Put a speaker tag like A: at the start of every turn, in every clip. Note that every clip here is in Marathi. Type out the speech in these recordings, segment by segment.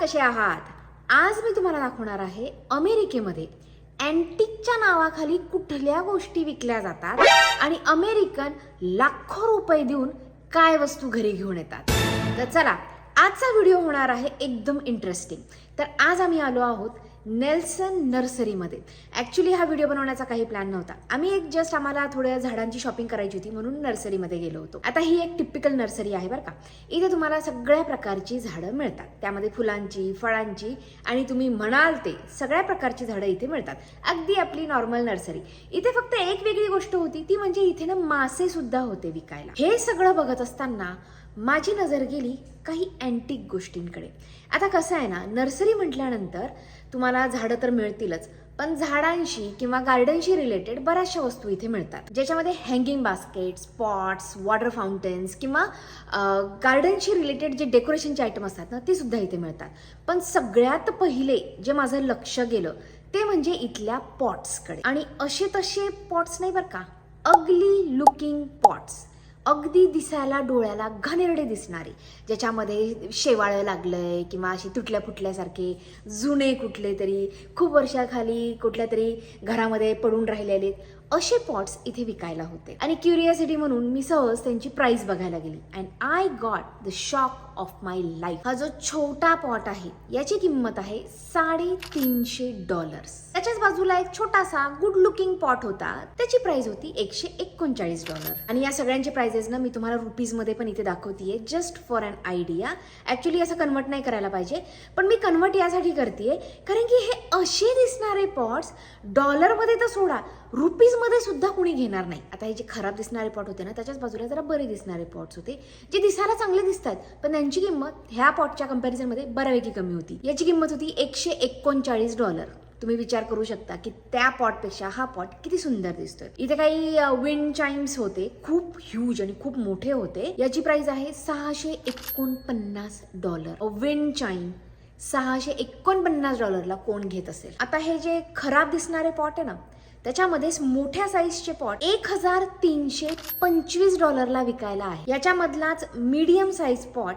A: कसे आहात? आज मी तुम्हाला दाखवणार आहे अमेरिकेमध्ये अँटिकच्या नावाखाली कुठल्या गोष्टी विकल्या जातात आणि अमेरिकन लाखो रुपये देऊन काय वस्तू घरी घेऊन येतात. तर चला, आजचा व्हिडिओ होणार आहे एकदम इंटरेस्टिंग. तर आज आम्ही आलो आहोत नेल्सन नर्सरीमध्ये. ॲक्च्युली हा व्हिडिओ बनवण्याचा काही प्लॅन नव्हता. आम्हाला थोड्या झाडांची शॉपिंग करायची होती म्हणून नर्सरीमध्ये गेलो होतो. आता ही एक टिपिकल नर्सरी आहे बरं का. इथे तुम्हाला सगळ्या प्रकारची झाडं मिळतात. त्यामध्ये फुलांची, फळांची आणि तुम्ही म्हणाल ते सगळ्या प्रकारची झाडं इथे मिळतात. अगदी आपली नॉर्मल नर्सरी. इथे फक्त एक वेगळी गोष्ट होती, ती म्हणजे इथे ना मासे सुद्धा होते विकायला. हे सगळं बघत असताना माझी नजर गेली काही अँटिक गोष्टींकडे. आता कसं आहे ना, नर्सरी म्हटल्यानंतर तुम्हाला झाडं तर मिळतीलच, पण झाडांशी किंवा गार्डनशी रिलेटेड बऱ्याचशा वस्तू इथे मिळतात, ज्याच्यामध्ये हँगिंग बास्केट्स, पॉट्स, वॉटर फाउंटन्स किंवा गार्डनशी रिलेटेड जे डेकोरेशनचे आयटम असतात ना, ते सुद्धा इथे मिळतात. पण सगळ्यात पहिले जे माझं लक्ष गेलं ते म्हणजे इथल्या पॉट्सकडे. आणि असे तसे पॉट्स नाही बरं का, अगली लुकिंग पॉट्स. अगदी दिसायला डोळ्याला घाणेरडे दिसणारे, ज्याच्यामध्ये शेवाळं लागलंय किंवा असे तुटल्या फुटल्यासारखे जुने कुठले तरी खूप वर्षाखाली कुठल्या तरी घरामध्ये पडून राहिलेले असे पॉट्स इथे विकायला होते. आणि क्युरियोसिटी म्हणून मी सहज त्यांची प्राइस बघायला गेली and I got the shock of my life. हा जो छोटा पॉट आहे याची किंमत आहे $350. त्याच्याच बाजूला एक छोटासा गुड लुकिंग पॉट होता, त्याची प्राइस होती $139. आणि या सगळ्यांचे प्राइसेस ना मी तुम्हाला रुपीज मध्ये पण इथे दाखवतीये, just for an idea. Actually असं कन्वर्ट नाही करायला पाहिजे, पण मी कन्वर्ट यासाठी करतेय कारण की हे असे दिसणारे पॉट्स डॉलरमध्ये तर सोडा, रुपीज मध्ये सुद्धा कुणी घेणार नाही. आता हे जे खराब दिसणारे पॉट होते ना, त्याच्याच बाजूला जरा बरे दिसणारे पॉट्स होते, जे दिसायला चांगले दिसतात, पण त्यांची किंमत ह्या पॉटच्या कंपॅरिझन मध्ये बऱ्यापैकी कमी होती. याची किंमत होती $139. तुम्ही विचार करू शकता की त्या पॉटपेक्षा हा पॉट किती सुंदर दिसतोय. इथे काही विंड चाइम्स होते, खूप ह्यूज आणि खूप मोठे होते. याची प्राइस आहे $649. विंड चाइम $649 कोण घेत असेल? आता हे जे खराब दिसणारे पॉट आहे ना, त्याच्यामध्ये मोठ्या साईजचे पॉट $1,325 विकायला आहे. याच्यामधलाच मीडियम साईज पॉट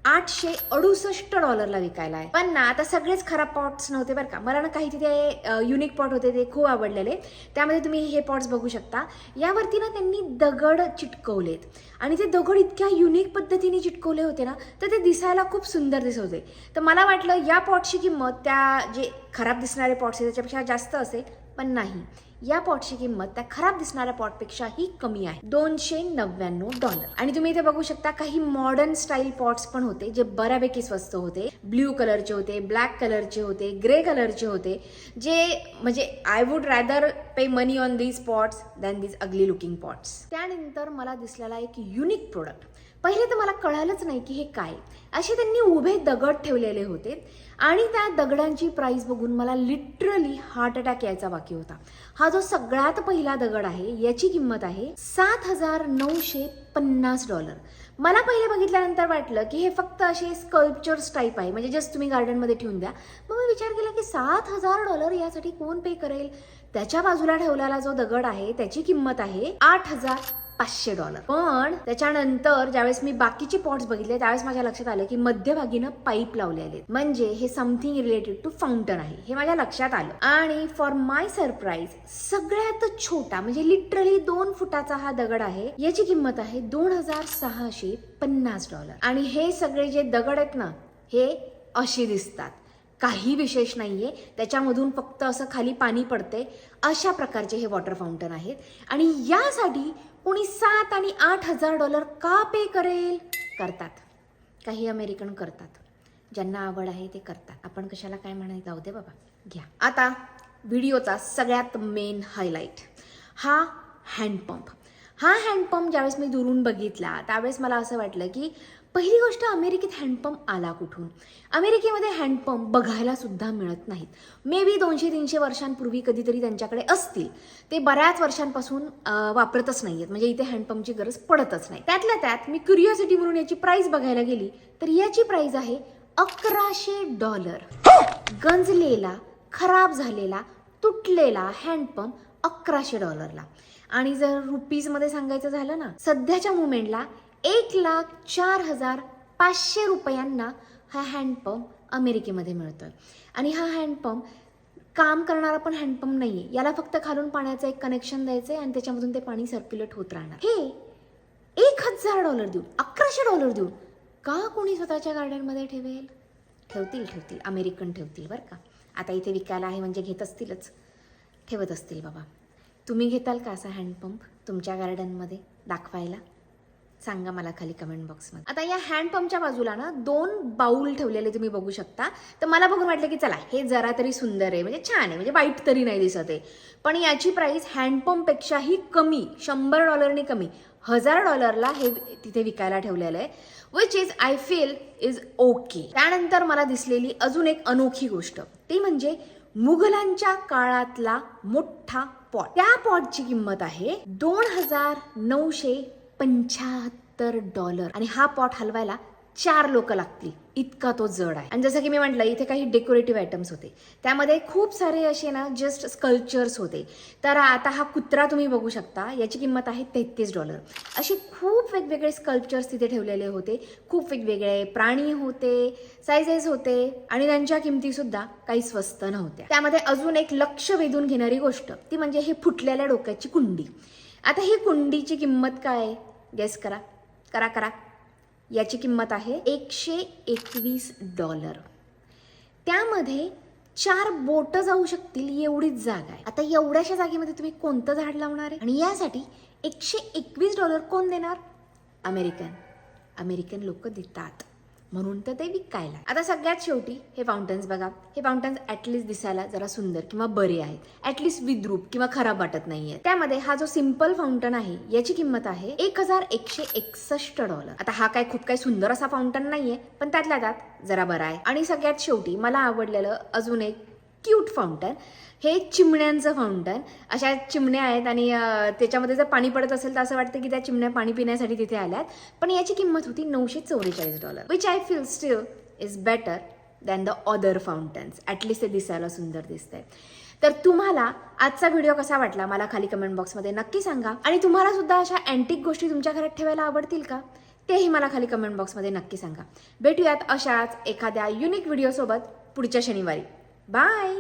A: $868 विकायला आहे. पण ना, आता सगळेच खराब पॉट्स नव्हते बरं का. मला ना काही तिथे युनिक पॉट होते, ते खूप आवडलेले. त्यामध्ये तुम्ही हे पॉट्स बघू शकता. यावरती ना त्यांनी दगड चिटकवलेत आणि ते दगड इतक्या युनिक पद्धतीने चिटकवले होते ना, तर ते दिसायला खूप सुंदर दिसत होते. तर मला वाटलं या पॉटची किंमत त्या जे खराब दिसणारे पॉट्स आहेत त्याच्यापेक्षा जास्त असेल, पण नाही. या पॉटची किंमत त्या खराब दिसणाऱ्या पॉटपेक्षाही कमी आहे, $299. आणि तुम्ही इथे बघू शकता काही मॉडर्न स्टाईल पॉट्स पण होते, जे बऱ्यापैकी स्वस्त होते. ब्ल्यू कलरचे होते, ब्लॅक कलरचे होते, ग्रे कलरचे होते, जे म्हणजे I would rather pay money on these pots than these ugly looking pots. त्यानंतर मला दिसलेला एक युनिक प्रोडक्ट. पहिले तर मला कळालंच नाही की हे काय. असे त्यांनी उभे दगड ठेवलेले होते आणि त्या दगडांची प्राइस बघून मला लिटरली हार्ट अटॅक यायचा बाकी होता. हा जो सगळ्यात पहिला दगड आहे याची किंमत आहे $7,950. मला पहिले बघितल्यानंतर वाटलं की हे फक्त असे स्कल्पचर्स टाईप आहे, म्हणजे जस्ट तुम्ही गार्डनमध्ये ठेवून द्या. मग मी विचार केला की $7,000 यासाठी कोण पे करेल? त्याच्या बाजूला ठेवलेला जो दगड आहे त्याची किंमत आहे $8,500. पण त्याच्यानंतर ज्यावेळेस मी बाकीचे पॉट्स बघितले त्यावेळेस माझ्या लक्षात आलं की मध्यभागीनं पाईप लावलेले, म्हणजे हे समथिंग रिलेटेड टू फाउंटन आहे, हे माझ्या लक्षात आलं. आणि फॉर माय सरप्राईज सगळ्यात छोटा म्हणजे लिटरली 2 फुटाचा हा दगड आहे. याची किंमत आहे $2,650. आणि हे सगळे जे दगड आहेत ना, हे असे दिसतात, काही विशेष नाहीये. त्याच्यामधून फक्त असं खाली पाणी पडते, अशा प्रकारचे हे वॉटर फाउंटन आहेत. आणि यासाठी कोणी $7,000 आणि $8,000 का पे करेल? करतात, काही अमेरिकन करतात. ज्यांना आवड आहे ते करतात. आपण कशाला काय म्हणायचं, जाऊ दे बाबा, घ्या. आता व्हिडिओचा सगळ्यात मेन हायलाइट, हा हँडपंप. हा हँडपंप ज्यावेळेस मी दुरून बघितला त्यावेळेस मला असं वाटलं की पहिली गोष्ट, अमेरिकेत हँडपंप आला कुठून? अमेरिकेमध्ये हँडपंप बघायला सुद्धा मिळत नाहीत. मे बी 200-300 वर्षांपूर्वी कधीतरी त्यांच्याकडे असतील. ते बऱ्याच वर्षांपासून वापरतच नाहीयेत, म्हणजे इथे हँडपंपची गरज पडतच नाही. त्यातल्या त्यात मी क्युरियोसिटी म्हणून याची प्राइस बघायला गेली तर याची प्राइस आहे $1,100. गंजलेला, खराब झालेला, तुटलेला हँडपंप $1,100. आणि जर रुपीजमध्ये सांगायचं झालं ना, सध्याच्या मुमेंटला $1,04,500 हा हँडपंप अमेरिकेमध्ये मिळतोय आणि हा हँडपंप काम करणारा पण हँडपंप नाहीये. याला फक्त खालून पाण्याचं एक कनेक्शन द्यायचंय आणि त्याच्यामधून ते पाणी सर्क्युलेट होत राहणार. हे $1,000 देऊन, $1,100 देऊन का कोणी स्वतःच्या गार्डनमध्ये ठेवेल? ठेवतील अमेरिकन ठेवतील बरं का. आता इथे विकायला आहे म्हणजे घेत असतीलच, ठेवत असतील बाबा. तुम्ही घेताल का असा हँडपंप तुमच्या गार्डनमध्ये दाखवायला? सांगा मला खाली कमेंट बॉक्समध्ये. आता या हँडपंपच्या बाजूला ना 2 बाऊल ठेवलेले तुम्ही बघू शकता. तर मला बघून वाटलं की चला हे जरा तरी सुंदर आहे, म्हणजे छान आहे, म्हणजे वाईट तरी नाही दिसत आहे. पण याची प्राईस हँडपंपपेक्षाही कमी, $100 कमी, $1,000ला हे तिथे विकायला ठेवलेलं आहे, which is I feel is okay. त्यानंतर मला दिसलेली अजून एक अनोखी गोष्ट, ती म्हणजे मुघलांच्या काळातला मोठा पॉट. त्या पॉटची किंमत आहे $2,975 आणि हा पॉट हलवायला 4 लोक लागतील, इतका तो जड आहे. आणि जसं की मी म्हटलं, इथे काही डेकोरेटिव्ह आयटम्स होते, त्यामध्ये खूप सारे असे ना जस्ट स्कल्पचर्स होते. तर आता हा कुत्रा तुम्ही बघू शकता, याची किंमत आहे $33. असे खूप वेगवेगळे स्कल्पचर्स तिथे ठेवलेले होते, खूप वेगवेगळे प्राणी होते, साईजेस होते आणि त्यांच्या किमतीसुद्धा काही स्वस्त नव्हत्या. त्यामध्ये अजून एक लक्ष वेधून घेणारी गोष्ट, ती म्हणजे ही फुटलेल्या डोक्याची कुंडी. आता ही कुंडीची किंमत काय? गेस करा करा करा. याची किंमत आहे $121. त्यामध्ये 4 बोटं जाऊ शकतील एवढीच जागा आहे. आता एवढ्याशा जागेमध्ये तुम्ही कोणतं झाड लावणार आहे? आणि यासाठी $121 कोण देणार? अमेरिकन लोक देतात, म्हणून तर ते विकायला. आता सगळ्यात शेवटी हे फाउंटन्स बघा. हे फाउंटन्स ॲटलिस्ट दिसायला जरा सुंदर किंवा बरे आहेत, ॲटलिस्ट विद्रूप किंवा खराब वाटत नाहीये. त्यामध्ये हा जो सिम्पल फाउंटन आहे याची किंमत आहे $1,161. आता हा काय खूप काही सुंदर असा फाउंटन नाहीये, पण त्यातल्या त्यात जरा बरा आहे. आणि सगळ्यात शेवटी मला आवडलेलं अजून एक क्यूट फाउंटन, हे चिमण्यांचं फाउंटन. अशा चिमण्या आहेत आणि त्याच्यामध्ये जर पाणी पडत असेल तर असं वाटतं की त्या चिमण्या पाणी पिण्यासाठी तिथे आल्यात. पण याची किंमत होती $944, which I feel steel is better than the other fountains. At least ते दिसायला सुंदर दिसतंय. तर तुम्हाला आजचा व्हिडिओ कसा वाटला मला खाली कमेंट बॉक्समध्ये नक्की सांगा. आणि तुम्हाला सुद्धा अशा अँटिक गोष्टी तुमच्या घरात ठेवायला आवडतील का, तेही मला खाली कमेंट बॉक्समध्ये नक्की सांगा. भेटूयात अशाच एखाद्या युनिक व्हिडिओसोबत पुढच्या शनिवारी. बाय.